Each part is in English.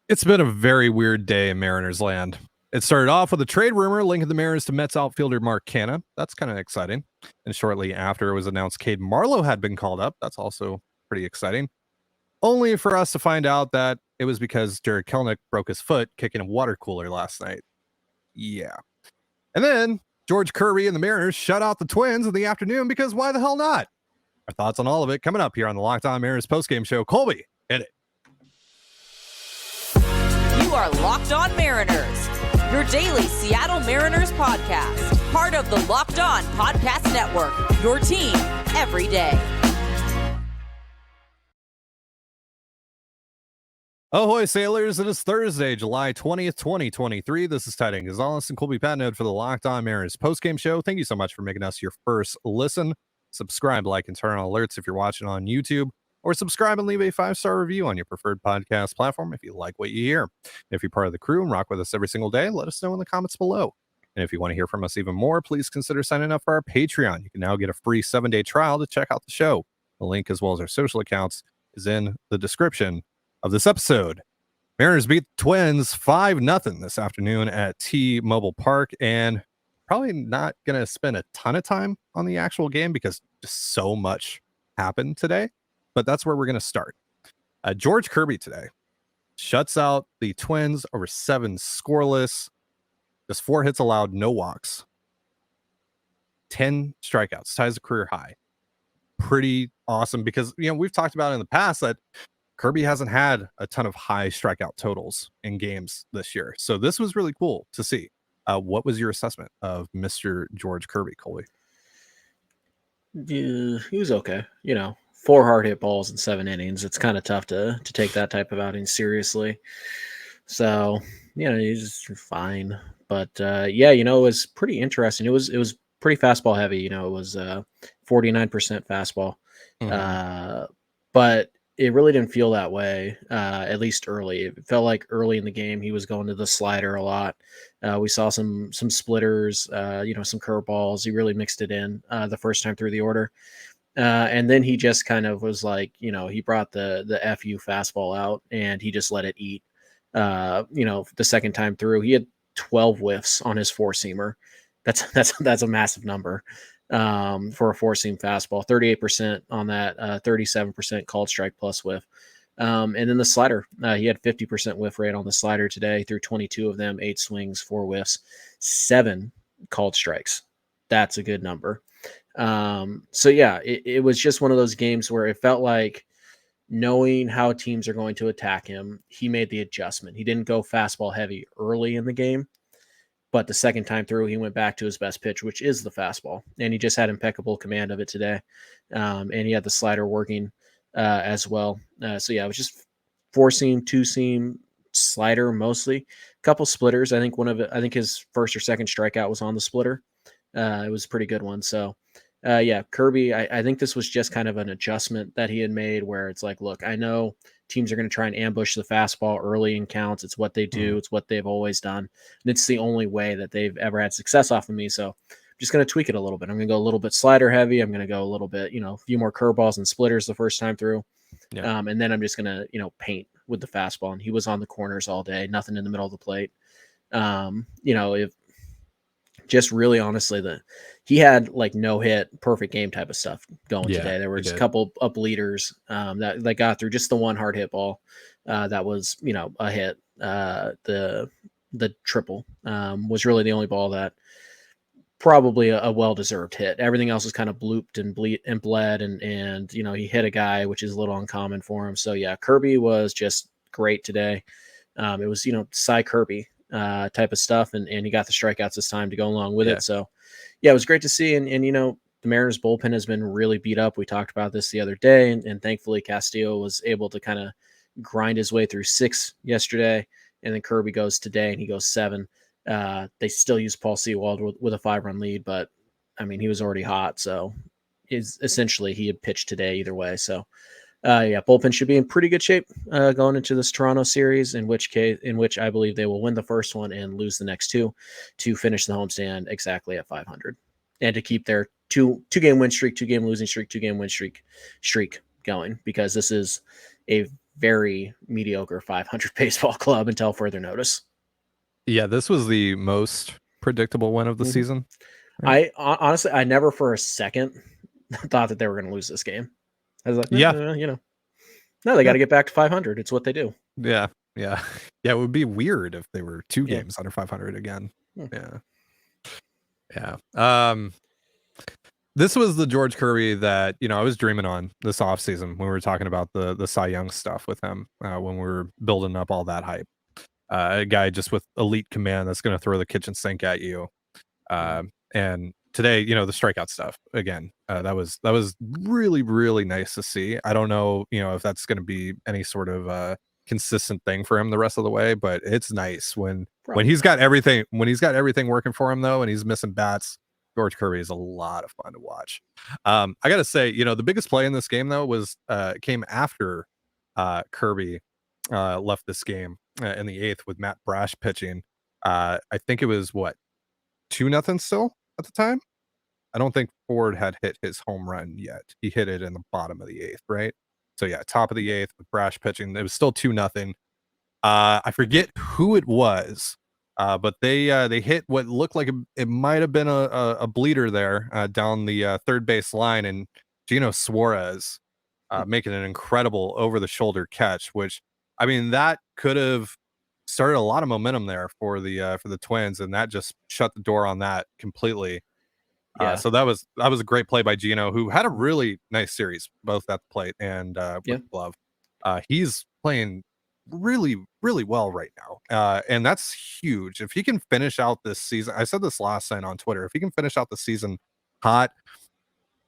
It's been a very weird day in Mariners land. It started off with a trade rumor linking the Mariners to Mets outfielder Mark Cahna. That's kind of exciting. And shortly after, it was announced Cade Marlowe had been called up. That's also pretty exciting. Only for us to find out that it was because Jarred Kelenic broke his foot kicking a water cooler last night. Yeah. And then George Kirby and the Mariners shut out the Twins in the afternoon because why the hell not? Our thoughts on all of it coming up here on the Locked On Mariners postgame show. Colby, hit it. You are Locked On Mariners, your daily Seattle Mariners podcast. Part of the Locked On Podcast Network, your team every day. Ahoy, sailors. It is Thursday, July 20th, 2023. This is Trident Gonzalez and Colby Patnode for the Locked On Mariners postgame show. Thank you so much for making us your first listen. Subscribe, like, and turn on alerts if you're watching on YouTube, or subscribe and leave a 5-star review on your preferred podcast platform if you like what you hear. If you're part of the crew and rock with us every single day, let us know in the comments below. And if you want to hear from us even more, please consider signing up for our Patreon. You can now get a free 7-day trial to check out the show. The link, as well as our social accounts, is in the description of this episode. Mariners beat the Twins 5-0 this afternoon at T-Mobile Park, and probably not going to spend a ton of time on the actual game because just so much happened today. But that's where we're going to start. George Kirby today shuts out the Twins over 7 scoreless. Just 4 hits allowed, no walks. 10 strikeouts, ties the career high. Pretty awesome because, we've talked about in the past that Kirby hasn't had a ton of high strikeout totals in games this year. So this was really cool to see. What was your assessment of Mr. George Kirby, Colby? He was okay. 4 hard hit balls in 7 innings. It's kind of tough to take that type of outing seriously. So, he's fine. But it was pretty interesting. It was pretty fastball heavy. It was 49% fastball. But it really didn't feel that way, at least early. It felt like early in the game he was going to the slider a lot. We saw some splitters, some curveballs. He really mixed it in the first time through the order. And then he just kind of was like, he brought the FU fastball out and he just let it eat. The second time through, he had 12 whiffs on his 4-seamer. That's a massive number for a 4-seam fastball. 38% on that, 37% called strike plus whiff. And then the slider, he had 50% whiff rate on the slider today through 22 of them, 8 swings, 4 whiffs, 7 called strikes. That's a good number. It was just one of those games where it felt like knowing how teams are going to attack him, he made the adjustment. He didn't go fastball heavy early in the game, but the second time through, he went back to his best pitch, which is the fastball, and he just had impeccable command of it today. And he had the slider working as well. It was just 4-seam, 2-seam slider mostly. A couple splitters. I think his first or second strikeout was on the splitter. It was a pretty good one. So, Kirby, I think this was just kind of an adjustment that he had made where it's like, look, I know teams are going to try and ambush the fastball early in counts. It's what they do. It's what they've always done. And it's the only way that they've ever had success off of me. So I'm just going to tweak it a little bit. I'm going to go a little bit slider heavy. I'm going to go a little bit, a few more curveballs and splitters the first time through. Yeah. And then I'm just going to, paint with the fastball. And he was on the corners all day, nothing in the middle of the plate. If just really honestly, he had like no hit, perfect game type of stuff going today. There was a couple up leaders that got through. Just the one hard hit ball that was a hit. The triple was really the only ball that probably a well-deserved hit. Everything else was kind of blooped and bled and he hit a guy, which is a little uncommon for him. So Kirby was just great today. It was Cy Kirby type of stuff, and he got the strikeouts this time to go along with it. So it was great to see. And the Mariners bullpen has been really beat up. We talked about this the other day, and thankfully Castillo was able to kind of grind his way through 6 yesterday, and then Kirby goes today and he goes 7. They still use Paul Sewald with a 5-run lead, but I mean, he was already hot. So essentially he had pitched today either way. So bullpen should be in pretty good shape going into this Toronto series, in which I believe they will win the first one and lose the next 2 to finish the homestand exactly at 500 and to keep their two-game win streak, 2-game losing streak, 2-game win streak going, because this is a very mediocre 500 baseball club until further notice. Yeah, this was the most predictable win of the season. Right? Honestly, I never for a second thought that they were going to lose this game. I was like, no, they got to get back to 500. It's what they do. Yeah. It would be weird if they were 2 games under 500 again. Yeah. This was the George Kirby that, I was dreaming on this offseason when we were talking about the Cy Young stuff with him, when we were building up all that hype. A guy just with elite command that's going to throw the kitchen sink at you. And today, the strikeout stuff again, that was really, really nice to see. I don't know, if that's going to be any sort of consistent thing for him the rest of the way, but it's nice when he's got everything working for him though, and he's missing bats. George Kirby is a lot of fun to watch. I gotta say, the biggest play in this game though was came after Kirby left this game in the 8th with Matt Brash pitching. I think it was 2-0 still at the time. I don't think Ford had hit his home run yet. He hit it in the bottom of the 8th, right? So yeah, top of the 8th with Brash pitching. It was still 2-0. I forget who it was, but they hit what looked like it might have been a bleeder there down the third base line, and Eugenio Suarez making an incredible over the shoulder catch, which that could have started a lot of momentum there for the Twins, and that just shut the door on that completely. So that was a great play by Gino, who had a really nice series both at the plate and with the glove. He's playing really, really well right now, and that's huge. If he can finish out this season, I said this last night on Twitter, if he can finish out the season hot,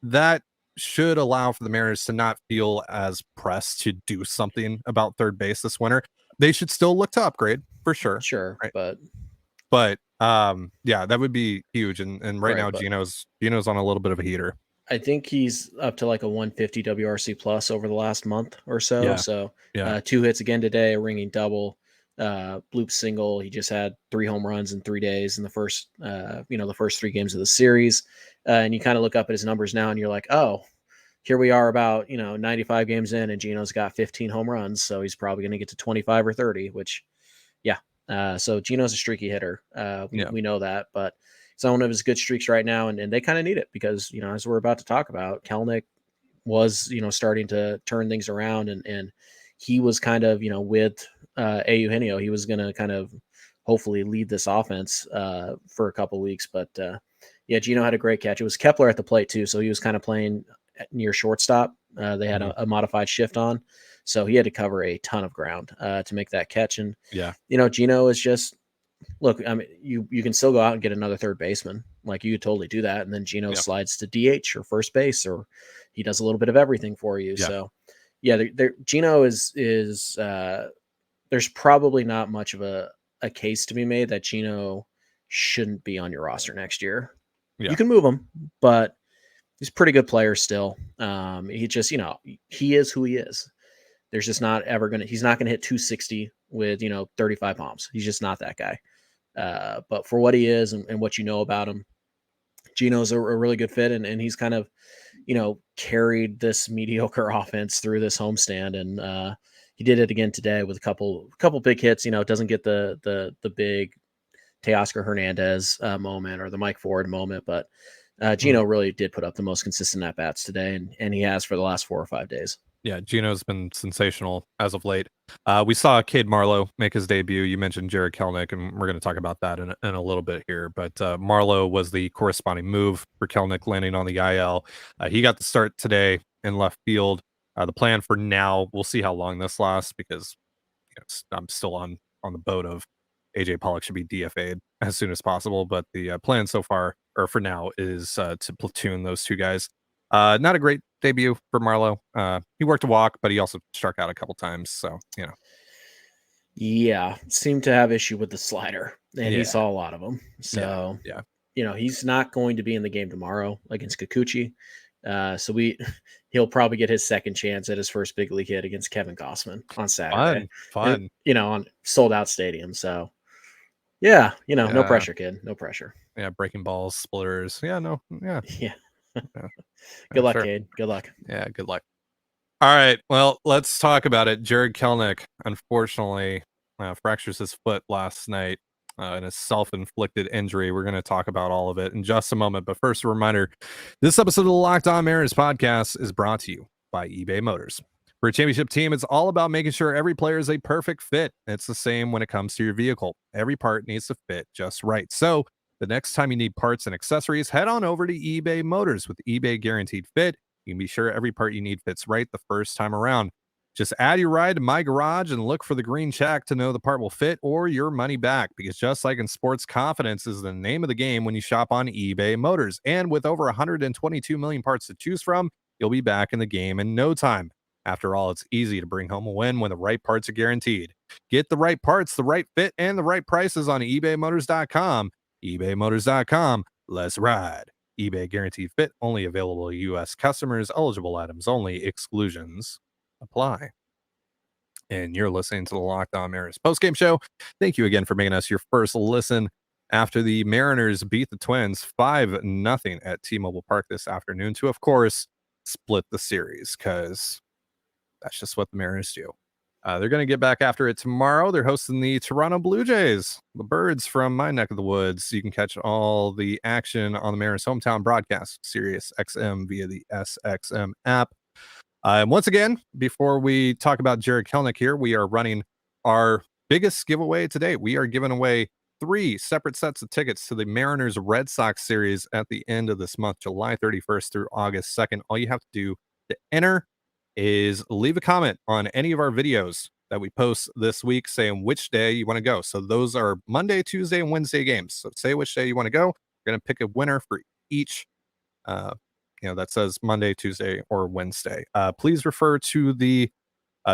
that should allow for the Mariners to not feel as pressed to do something about third base this winter. They should still look to upgrade for sure. Right? But that would be huge. And right now Gino's on a little bit of a heater. I think he's up to like a 150 WRC plus over the last month or so. So 2 hits again today, a ringing double, bloop single. He just had 3 home runs in 3 days in the first, the first 3 games of the series. And you kind of look up at his numbers now and you're like, oh, here we are about, 95 games in and Gino's got 15 home runs. So he's probably going to get to 25 or 30, which so Gino's a streaky hitter. We know that, but it's one of his good streaks right now. And they kind of need it because, as we're about to talk about, Kelenic was, starting to turn things around and he was kind of, with Eugenio, he was going to kind of hopefully lead this offense for a couple weeks. But Gino had a great catch. It was Kepler at the plate too. So he was kind of playing near shortstop. They had a modified shift on. So he had to cover a ton of ground to make that catch. And, Gino is just, look, you can still go out and get another third baseman. Like you could totally do that. And then Gino slides to DH or first base, or he does a little bit of everything for you. So Gino is there's probably not much of a case to be made that Gino shouldn't be on your roster next year. You can move him, but he's a pretty good player still. He just, he is who he is. There's just not ever he's not going to hit 260 with, 35 bombs. He's just not that guy. But for what he is and what you know about him, Gino's a really good fit. And he's kind of, carried this mediocre offense through this homestand. And he did it again today with a couple big hits. It doesn't get the big Teoscar Hernandez moment or the Mike Ford moment, but Gino really did put up the most consistent at-bats today, and he has for the last 4 or 5 days. Yeah, Gino's been sensational as of late. We saw Cade Marlowe make his debut. You mentioned Jarred Kelenic, and we're going to talk about that in a little bit here. But Marlowe was the corresponding move for Kelenic landing on the IL. He got the start today in left field. The plan for now, we'll see how long this lasts because I'm still on the boat of AJ Pollock should be DFA'd as soon as possible. But the plan so far, or for now, is to platoon those 2 guys. Not a great debut for Marlowe. He worked a walk, but he also struck out a couple times. So, seemed to have issue with the slider, and he saw a lot of them. So, he's not going to be in the game tomorrow against Kikuchi. So he'll probably get his second chance at his first big league hit against Kevin Gossman on Saturday. Fun. And, on sold out stadium. So, no pressure, kid. No pressure. Yeah, breaking balls, splitters. Yeah. Good luck, Cade. Good luck. Yeah, good luck. All right. Well, let's talk about it. Jarred Kelenic, unfortunately, fractures his foot last night in a self-inflicted injury. We're going to talk about all of it in just a moment. But first, a reminder, this episode of the Locked On Mariners podcast is brought to you by eBay Motors. For a championship team, it's all about making sure every player is a perfect fit. It's the same when it comes to your vehicle. Every part needs to fit just right. So the next time you need parts and accessories, head on over to eBay Motors. With eBay Guaranteed Fit, you can be sure every part you need fits right the first time around. Just add your ride to My Garage and look for the green check to know the part will fit or your money back. Because just like in sports, confidence is the name of the game when you shop on eBay Motors. And with over 122 million parts to choose from, you'll be back in the game in no time. After all, it's easy to bring home a win when the right parts are guaranteed. Get the right parts, the right fit, and the right prices on ebaymotors.com. ebaymotors.com. Let's ride. eBay Guaranteed Fit, only available to U.S. customers, eligible items only, exclusions apply. And you're listening to the Locked On Mariners postgame show. Thank you again for making us your first listen after the Mariners beat the Twins 5-0 at T-Mobile Park this afternoon to, of course, split the series, because that's just what the Mariners do. They're going to get back after it tomorrow. They're hosting the Toronto Blue Jays, the Birds from my neck of the woods. You can catch all the action on the Mariners hometown broadcast, Sirius XM via the SXM app. And once again, before we talk about Jarred Kelenic here, we are running our biggest giveaway today. We are giving away 3 separate sets of tickets to the Mariners Red Sox series at the end of this month, July 31st through August 2nd. All you have to do to enter is leave a comment on any of our videos that we post this week saying which day you want to go. So those are Monday, Tuesday, and Wednesday games. So say which day you want to go. We're going to pick a winner for each, that says Monday, Tuesday, or Wednesday. Please refer to the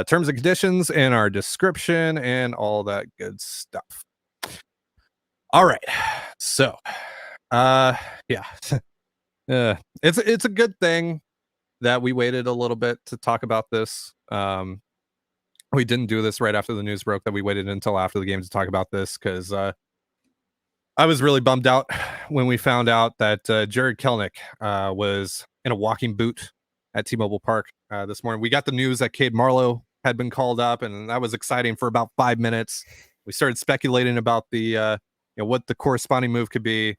terms and conditions in our description and all that good stuff. All right. So, it's a good thing that we waited a little bit to talk about this. We didn't do this right after the news broke, that we waited until after the game to talk about this, because I was really bummed out when we found out that Jarred Kelenic was in a walking boot at T-Mobile Park this morning. We got the news that Cade Marlowe had been called up, and that was exciting for about 5 minutes. We started speculating about the what the corresponding move could be.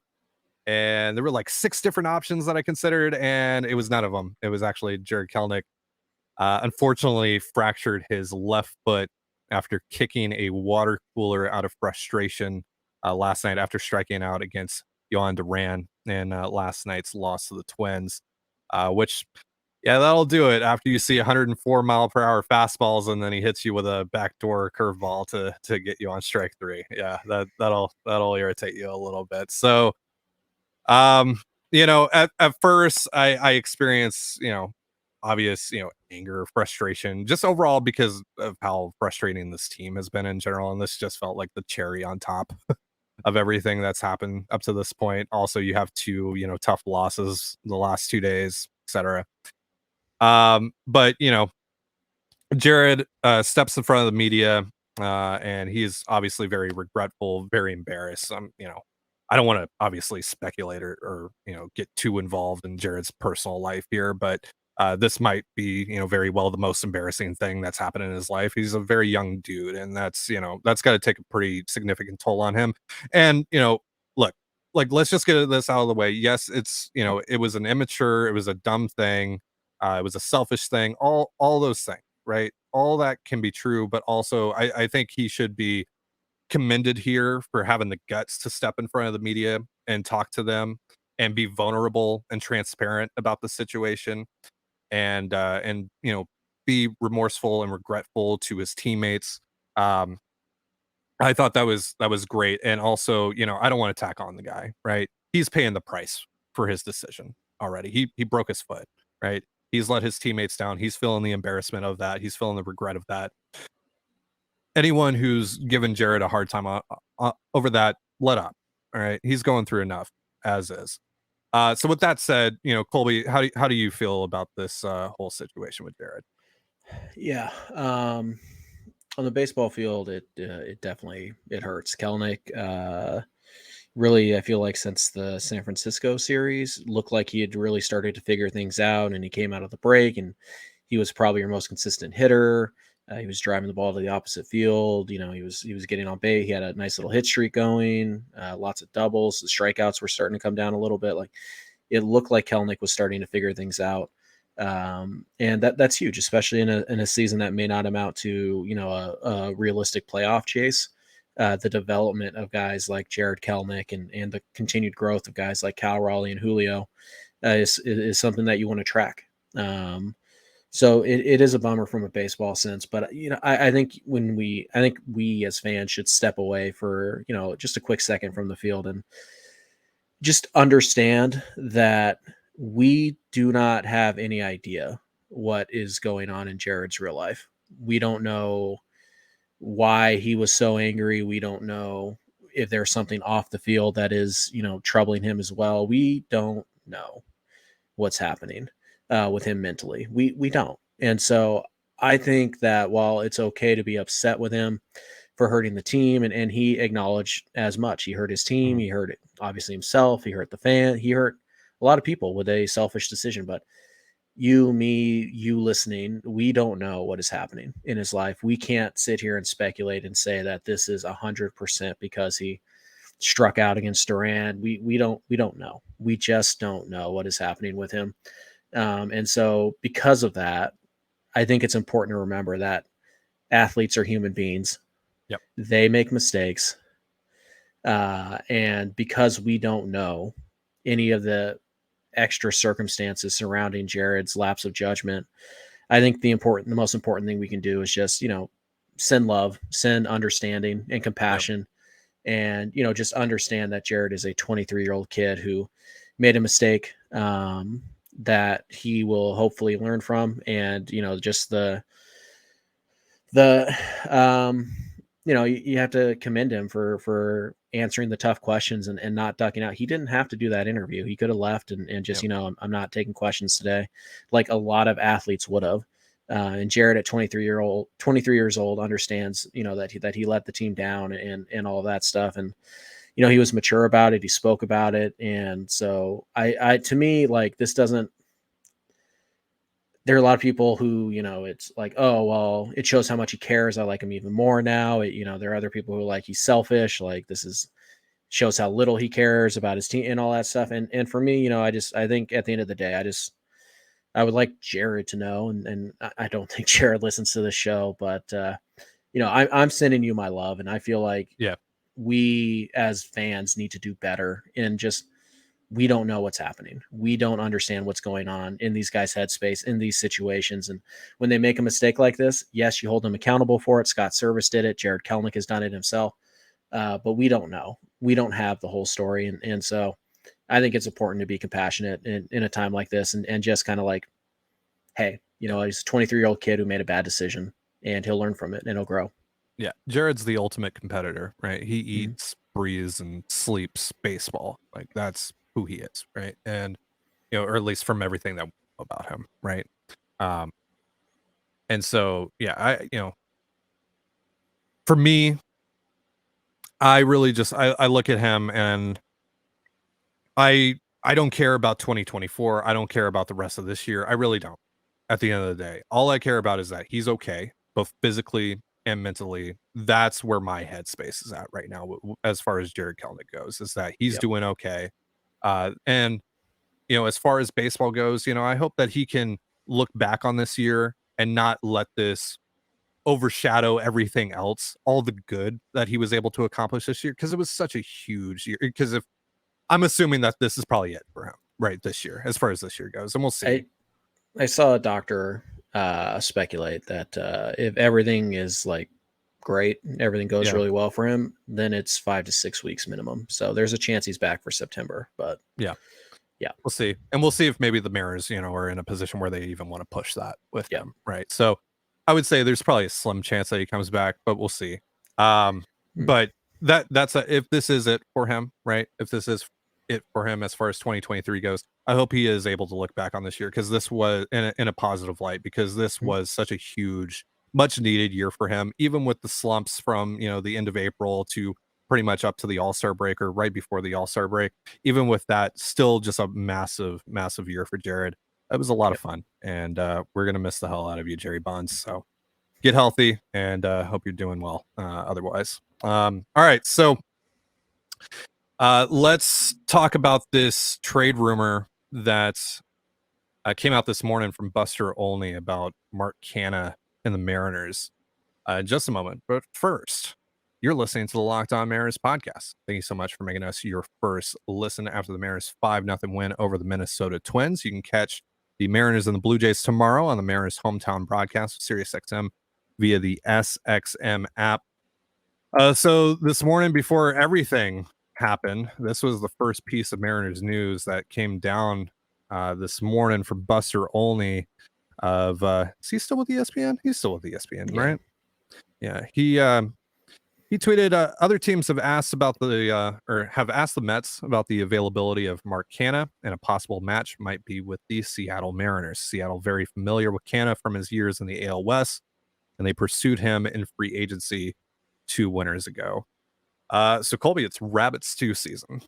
And there were like 6 different options that I considered, and it was none of them. It was actually Jarred Kelenic. Unfortunately, fractured his left foot after kicking a water cooler out of frustration last night after striking out against Yohan Duran in last night's loss to the Twins, which, that'll do it after you see 104-mile-per-hour fastballs and then he hits you with a backdoor curveball to get you on strike 3. Yeah, that'll irritate you a little bit. So, at first I experienced, obvious, anger, frustration, just overall because of how frustrating this team has been in general. And this just felt like the cherry on top of everything that's happened up to this point. Also, you have 2, tough losses the last 2 days, etc. But Jarred steps in front of the media, and he's obviously very regretful, very embarrassed. I don't want to obviously speculate or get too involved in Jarred's personal life here, but this might be, very well the most embarrassing thing that's happened in his life. He's a very young dude, and that's got to take a pretty significant toll on him. And, look, like, let's just get this out of the way. Yes, it's, it was an immature, it was a dumb thing. It was a selfish thing, all those things, right? All that can be true, but also I think he should be commended here for having the guts to step in front of the media and talk to them and be vulnerable and transparent about the situation, and be remorseful and regretful to his teammates. I thought that was great. And also, I don't want to tack on the guy, right? He's paying the price for his decision already. He broke his foot, right? He's let his teammates down. He's feeling the embarrassment of that. He's feeling the regret of that. Anyone who's given Jarred a hard time over that, let up. All right, he's going through enough as is. So with that said, Colby, how do you feel about this whole situation with Jarred? Yeah, on the baseball field, it definitely hurts. Kelenic, really, I feel like since the San Francisco series, looked like he had really started to figure things out, and he came out of the break and he was probably your most consistent hitter. He was driving the ball to the opposite field. You know, he was getting on base. He had a nice little hit streak going, lots of doubles. The strikeouts were starting to come down a little bit. Like, it looked like Kelenic was starting to figure things out. And that's huge, especially in a season that may not amount to, you know, a realistic playoff chase. The development of guys like Jarred Kelenic and the continued growth of guys like Cal Raleigh and Julio is something that you want to track. So it is a bummer from a baseball sense, but you know, I think we as fans should step away for, you know, just a quick second from the field and just understand that we do not have any idea what is going on in Jarred's real life. We don't know why he was so angry. We don't know if there's something off the field that is, you know, troubling him as well. We don't know what's happening with him mentally. We don't. And so I think that while it's okay to be upset with him for hurting the team, and he acknowledged as much. He hurt his team. He hurt obviously himself. He hurt the fan. He hurt a lot of people with a selfish decision. But you, me, you listening, we don't know what is happening in his life. We can't sit here and speculate and say that this is 100% because he struck out against Durant. We don't know. We just don't know what is happening with him. And so because of that, I think it's important to remember that athletes are human beings. Yep. They make mistakes. And because we don't know any of the extra circumstances surrounding Jarred's lapse of judgment, I think the most important thing we can do is just, you know, send love, send understanding and compassion. Yep. And, you know, just understand that Jarred is a 23-year-old kid who made a mistake that he will hopefully learn from. And, you know, just you know, you have to commend him for answering the tough questions and not ducking out. He didn't have to do that interview. He could have left and just, you know, I'm not taking questions today, like a lot of athletes would have. And Jarred at 23 years old understands, you know, that he let the team down and all of that stuff. And, you know, he was mature about it. He spoke about it. And so to me, like, this doesn't, there are a lot of people who, you know, it's like, oh, well, it shows how much he cares. I like him even more now. You know, there are other people who are like, he's selfish. Like, shows how little he cares about his team and all that stuff. And for me, you know, I think at the end of the day, I would like Jarred to know, and I don't think Jarred listens to the show, but you know, I'm sending you my love, and I feel like we as fans need to do better. And just, we don't know what's happening. We don't understand what's going on in these guys' headspace in these situations. And when they make a mistake like this, yes, you hold them accountable for it. Scott Service did it. Jarred Kelenic has done it himself. But we don't know. We don't have the whole story. And so I think it's important to be compassionate in a time like this and just kind of like, hey, you know, he's a 23-year-old kid who made a bad decision, and he'll learn from it and he'll grow. Yeah. Jarred's the ultimate competitor, right? He eats, breathes, and sleeps baseball. Like, that's who he is, right? And, you know, or at least from everything that we know about him, right? And so, yeah, you know, for me, I really just I look at him and I don't care about 2024. I don't care about the rest of this year. I really don't. At the end of the day, all I care about is that he's okay, both physically and mentally. That's where my headspace is at right now, as far as Jarred Kelenic goes, is that he's doing okay. And, you know, as far as baseball goes, you know, I hope that he can look back on this year and not let this overshadow everything else, all the good that he was able to accomplish this year, because it was such a huge year. Because if I'm assuming that this is probably it for him right this year, as far as this year goes, and we'll see. I saw a doctor speculate that if everything is like great, everything goes really well for him, then it's 5 to 6 weeks minimum. So there's a chance he's back for September. But yeah, we'll see. And we'll see if maybe the Mariners, you know, are in a position where they even want to push that with him, right? So I would say there's probably a slim chance that he comes back, but we'll see. But that's if this is it for him, right? If this is it for him as far as 2023 goes, I hope he is able to look back on this year, because this was in a positive light, because this was such a huge, much needed year for him, even with the slumps from, you know, the end of April to pretty much up to the All-Star break, or right before the All-Star break. Even with that, still just a massive year for Jarred. it was a lot of fun, and we're gonna miss the hell out of you, Jerry Bonds. So get healthy, and hope you're doing well. Otherwise, all right. So let's talk about this trade rumor that came out this morning from Buster Olney about Mark Cahna and the Mariners. In just a moment, but first, you're listening to the Locked On Mariners podcast. Thank you so much for making us your first listen after the Mariners 5-0 win over the Minnesota Twins. You can catch the Mariners and the Blue Jays tomorrow on the Mariners hometown broadcast with SiriusXM via the SXM app. So this morning, before everything happened, this was the first piece of Mariners news that came down this morning from Buster Olney. Is he still with ESPN? He's still with ESPN, Yeah. right? Yeah, he tweeted, other teams have asked about have asked the Mets about the availability of Mark Cahna, and a possible match might be with the Seattle Mariners. Seattle very familiar with Canna from his years in the AL West, and they pursued him in free agency 2 winters ago. So Colby, it's Rabbits 2 season.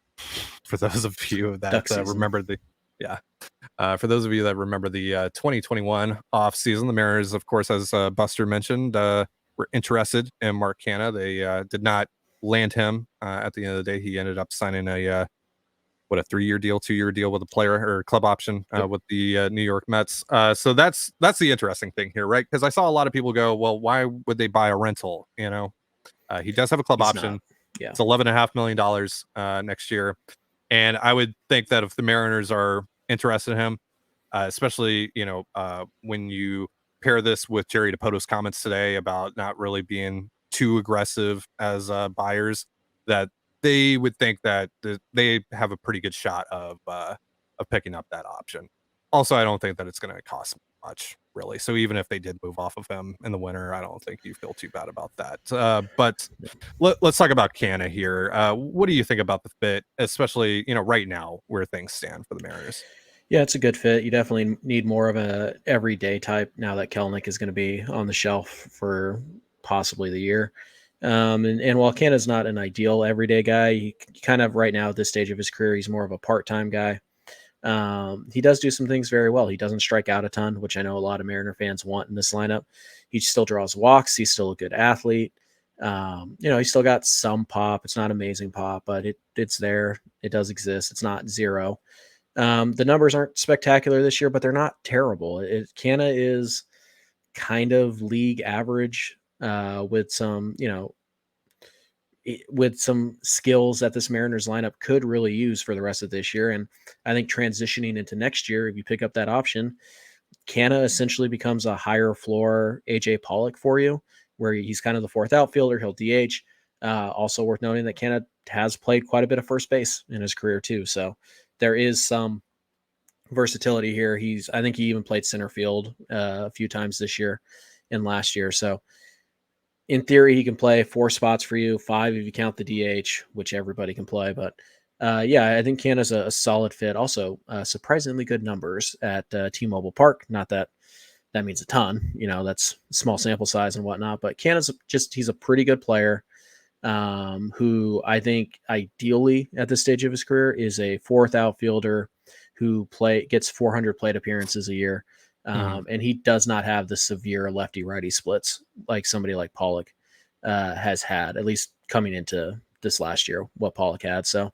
For those of you that remember for those of you that remember the 2021 off season, the Mariners, of course, as Buster mentioned, were interested in Mark Cahna. They did not land him at the end of the day. He ended up signing a 3-year deal, 2-year deal with a player or club option with the New York Mets. So that's the interesting thing here, right? Because I saw a lot of people go, well, why would they buy a rental? He does have a club option. Yeah. It's $11.5 million next year. And I would think that if the Mariners are interested in him, especially, when you pair this with Jerry DiPoto's comments today about not really being too aggressive as buyers, that they would think that they have a pretty good shot of picking up that option. Also, I don't think that it's going to cost much, really. So even if they did move off of him in the winter, I don't think you feel too bad about that. But let's talk about Canna here. What do you think about the fit, especially right now where things stand for the Mariners? Yeah, it's a good fit. You definitely need more of a everyday type now that Kelenic is going to be on the shelf for possibly the year. And while Canna's not an ideal everyday guy, he kind of right now at this stage of his career, he's more of a part-time guy. He does do some things very well. He doesn't strike out a ton, which I know a lot of Mariner fans want in this lineup. He still draws walks. He's still a good athlete. He's still got some pop. It's not amazing pop, but it's there. It does exist. It's not zero. The numbers aren't spectacular this year, but they're not terrible. Canna is kind of league average with some skills that this Mariners lineup could really use for the rest of this year. And I think transitioning into next year, if you pick up that option, Canna essentially becomes a higher floor AJ Pollock for you, where he's kind of the fourth outfielder. He'll DH. Also worth noting that Canna has played quite a bit of first base in his career too. So there is some versatility here. I think he even played center field a few times this year and last year. So in theory, he can play 4 spots for you, 5 if you count the DH, which everybody can play. But I think Canna's a solid fit. Also, surprisingly good numbers at T-Mobile Park. Not that means a ton, that's small sample size and whatnot. But Canna's he's a pretty good player. Who I think ideally at this stage of his career is a 4th outfielder who gets 400 plate appearances a year. And he does not have the severe lefty-righty splits like somebody like Pollock has had, at least coming into this last year, what Pollock had. So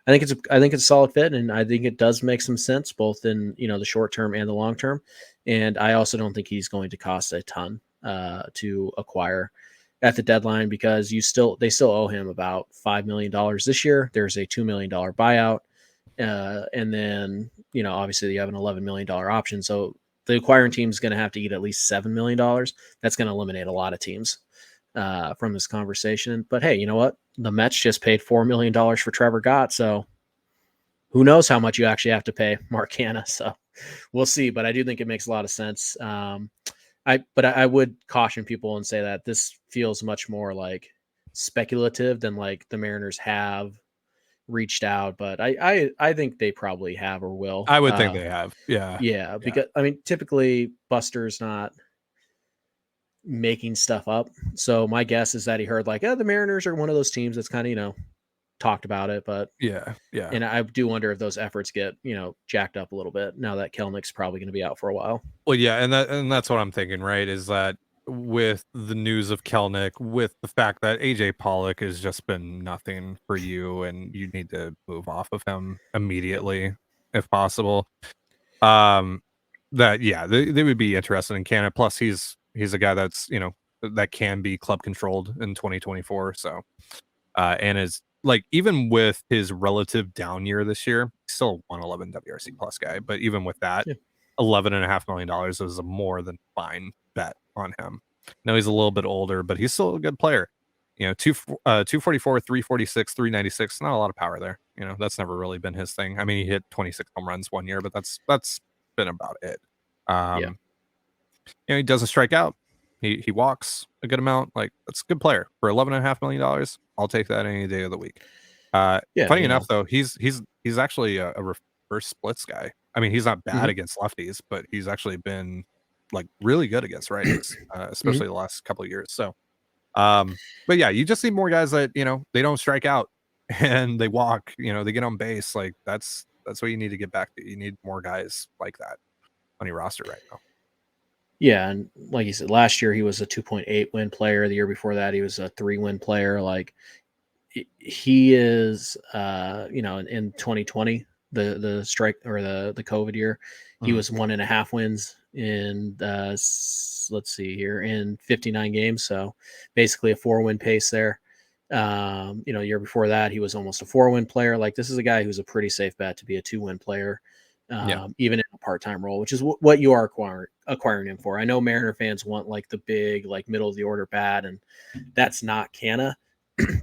I think it's a solid fit, and I think it does make some sense both in the short term and the long term. And I also don't think he's going to cost a ton to acquire at the deadline, because they still owe him about $5 million this year. There's a $2 million buyout. And then, obviously you have an $11 million option. So the acquiring team is going to have to eat at least $7 million. That's going to eliminate a lot of teams from this conversation. But hey, you know what? The Mets just paid $4 million for Trevor Gott. So who knows how much you actually have to pay Mark Cahna. So we'll see. But I do think it makes a lot of sense. I would caution people and say that this feels much more like speculative than like the Mariners have reached out, but I think they probably have or will. I would think they have. Yeah. Because typically Buster's not making stuff up. So my guess is that he heard like, the Mariners are one of those teams that's kind of, talked about it, but Yeah. and I do wonder if those efforts get, jacked up a little bit now that Kelenic's probably going to be out for a while. Well, yeah, and that's what I'm thinking, right? Is that with the news of Kelenic, with the fact that AJ Pollock has just been nothing for you, and you need to move off of him immediately if possible. That they would be interested in Canna. Plus, he's a guy that's that can be club controlled in 2024. So, and is like even with his relative down year this year, he's still a 111 WRC plus guy. But even with that, Yeah. $11.5 million is a more than fine bet on him. Now he's a little bit older, but he's still a good player. 244, 346, 396. Not a lot of power there. That's never really been his thing. I mean, he hit 26 home runs one year, but that's been about it. He doesn't strike out. He walks a good amount. Like, that's a good player for $11.5 million. I'll take that any day of the week. Funny enough, though, he's actually a reverse splits guy. I mean, he's not bad against lefties, but he's actually been like really good against righties, especially the last couple of years. So, but yeah, you just need more guys that they don't strike out and they walk. They get on base. Like that's what you need to get back to. You need more guys like that on your roster right now. Yeah, and like you said, last year he was a 2.8 win player. The year before that, he was a 3-win player. Like he is, in 2020, the strike or the COVID year, he was 1.5 wins in let's see here, in 59 games. So basically a 4-win pace there. Year before that, he was almost a 4-win player. Like, this is a guy who's a pretty safe bet to be a 2-win player. Even in a part-time role, which is what you are acquiring him for. I know Mariner fans want like the big, like middle of the order bat, and that's not Canna,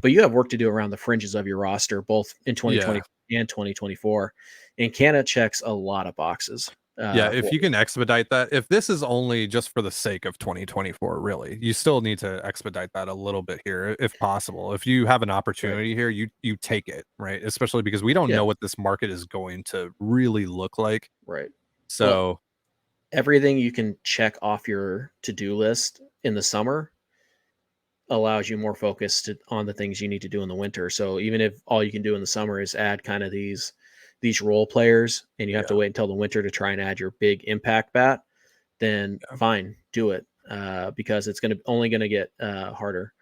but you have work to do around the fringes of your roster, both in 2020 and 2024. And Canna checks a lot of boxes. If you can expedite that, if this is only just for the sake of 2024, really, you still need to expedite that a little bit here, if possible. If you have an opportunity here, you take it, right? Especially because we don't know what this market is going to really look like. Right. So everything you can check off your to-do list in the summer allows you more focus on the things you need to do in the winter. So even if all you can do in the summer is add kind of these role players, and you have to wait until the winter to try and add your big impact bat, then fine, do it, because it's only going to get harder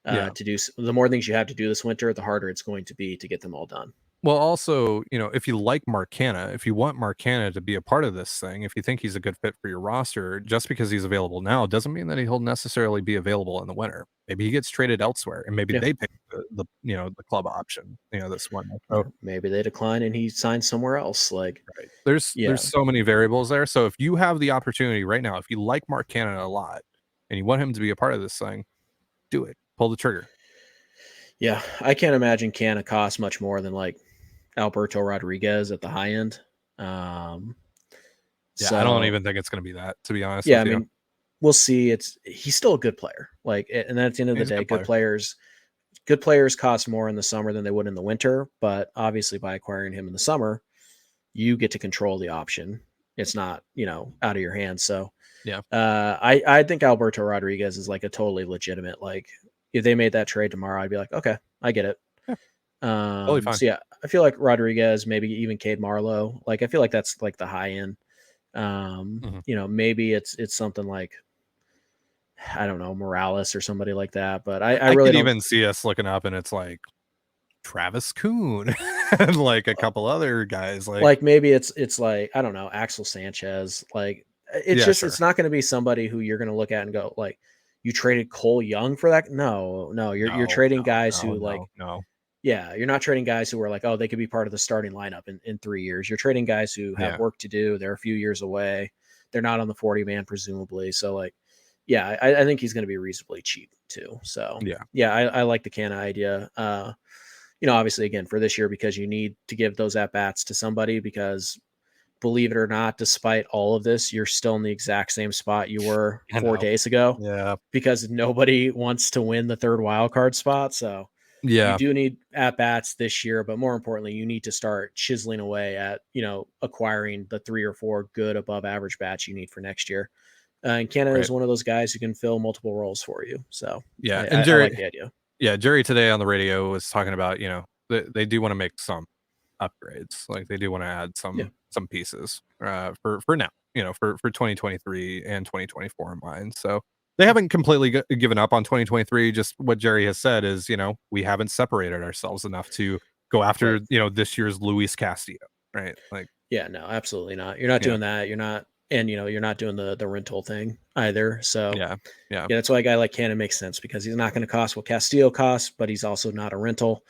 to do. The more things you have to do this winter, the harder it's going to be to get them all done. Well, also, if you like Mark Cahna, if you want Mark Cahna to be a part of this thing, if you think he's a good fit for your roster, just because he's available now doesn't mean that he'll necessarily be available in the winter. Maybe he gets traded elsewhere, and maybe they pick the club option, this one. So maybe they decline and he signs somewhere else. Like, there's so many variables there. So if you have the opportunity right now, if you like Mark Cahna a lot and you want him to be a part of this thing, do it. Pull the trigger. Yeah, I can't imagine Canna costs much more than like Alberto Rodriguez at the high end. I don't even think it's going to be that, to be honest. Yeah, I mean, we'll see. He's still a good player. Like, and at the end of the day, good players cost more in the summer than they would in the winter. But obviously, by acquiring him in the summer, you get to control the option. It's not, out of your hands. So I think Alberto Rodriguez is like a totally legitimate. Like, if they made that trade tomorrow, I'd be like, okay, I get it. Totally fine. So yeah, I feel like Rodriguez, maybe even Cade Marlowe. Like, I feel like that's like the high end. Maybe it's something like, I don't know, Morales or somebody like that. But I really could even see us looking up and it's like Travis Kuhn and like a couple other guys. Like maybe it's like, I don't know, Axel Sanchez. Like, it's it's not going to be somebody who you're going to look at and go like, you traded Cole Young for that. No, you're trading guys who you're not trading guys who are like, oh, they could be part of the starting lineup in 3 years. You're trading guys who have work to do. They're a few years away. They're not on the 40-man, presumably. So, like, I think he's going to be reasonably cheap too. So, I like the Canna idea. Obviously, again, for this year, because you need to give those at-bats to somebody, because believe it or not, despite all of this, you're still in the exact same spot you were 4 days ago. Yeah. Because nobody wants to win the third wild card spot. So, you do need at-bats this year, but more importantly, you need to start chiseling away at, acquiring the 3 or 4 good above average bats you need for next year. And Canna is one of those guys who can fill multiple roles for you. So and Jerry, I like the idea. Yeah, Jerry today on the radio was talking about, they do want to make some upgrades. Like they do want to add some pieces for now, for 2023 and 2024 in mind. So they haven't completely given up on 2023. Just what Jerry has said is, we haven't separated ourselves enough to go after, this year's Luis Castillo, right? Like, yeah, no, absolutely not. You're not doing that. You're not, and you're not doing the rental thing either. So yeah, that's why a guy like Canna makes sense, because he's not going to cost what Castillo costs, but he's also not a rental.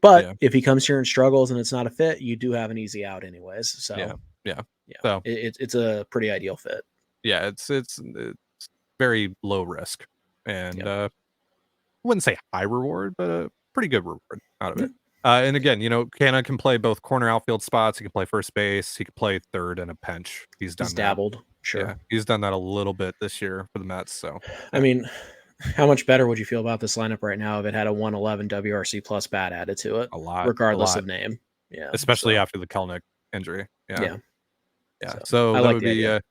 But if he comes here and struggles and it's not a fit, you do have an easy out anyways. So yeah. So it's a pretty ideal fit. Yeah, it's very low risk, and I wouldn't say high reward, but a pretty good reward out of it. And again, Canna can play both corner outfield spots. He can play first base. He can play third in a pinch. He's dabbled. Sure. Yeah, he's done that a little bit this year for the Mets. So, I mean, how much better would you feel about this lineup right now if it had a 111 WRC plus bat added to it? A lot, regardless of name. Yeah, especially after the Kelenic injury. Yeah. So I that like would be that'd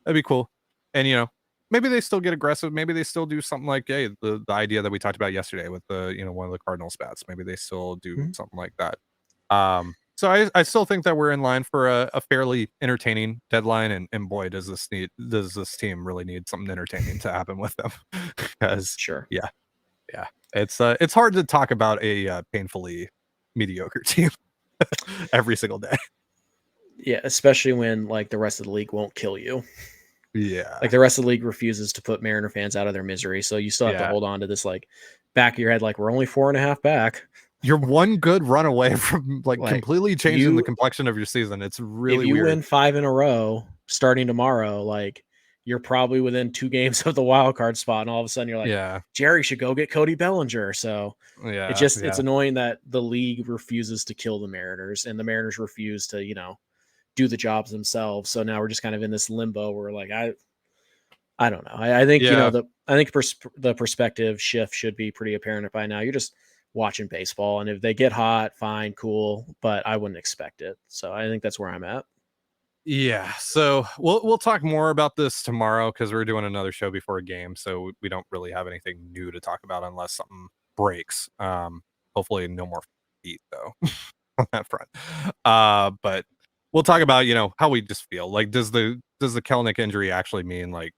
be cool. And maybe they still get aggressive. Maybe they still do something like the idea that we talked about yesterday with the one of the Cardinals bats. Maybe they still do something like that. So I still think that we're in line for a fairly entertaining deadline. And boy, does this team really need something entertaining to happen with them? Because it's hard to talk about a painfully mediocre team every single day. Yeah, especially when like the rest of the league won't kill you. Yeah, like the rest of the league refuses to put Mariner fans out of their misery, so you still have to hold on to this like back of your head, like we're only 4.5 back. You're one good run away from like completely changing the complexion of your season. It's really if you weird. win 5 in a row starting tomorrow, like you're probably within 2 games of the wild card spot, and all of a sudden you're like, Jerry should go get Cody Bellinger. So it's annoying that the league refuses to kill the Mariners, and the Mariners refuse to do the jobs themselves. So now we're just kind of in this limbo where like I don't know. I think the perspective shift should be pretty apparent by now. You're just watching baseball, and if they get hot, fine, cool, but I wouldn't expect it. So I think that's where I'm at. Yeah, so we'll talk more about this tomorrow because we're doing another show before a game, so we don't really have anything new to talk about unless something breaks. Hopefully no more heat though on that front. But we'll talk about how we just feel. Like, does the Kelenic injury actually mean like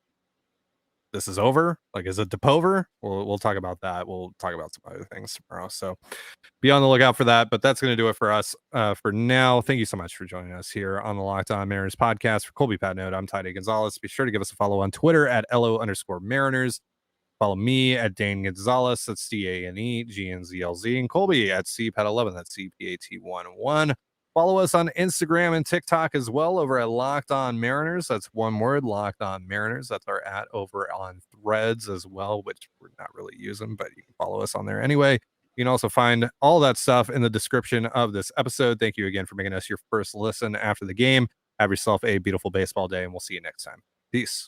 this is over? Like, is it Depover? We'll talk about that. We'll talk about some other things tomorrow. So be on the lookout for that. But that's going to do it for us for now. Thank you so much for joining us here on the Locked On Mariners podcast. For Colby Patnode, I'm Tide Gonzalez. Be sure to give us a follow on Twitter at LO_Mariners. Follow me at Dane Gonzalez. That's DANEGNZLZ. And Colby at CPAT11. That's CPAT11. Follow us on Instagram and TikTok as well over at Locked On Mariners. That's one word, Locked On Mariners. That's our @ over on Threads as well, which we're not really using, but you can follow us on there anyway. You can also find all that stuff in the description of this episode. Thank you again for making us your first listen after the game. Have yourself a beautiful baseball day, and we'll see you next time. Peace.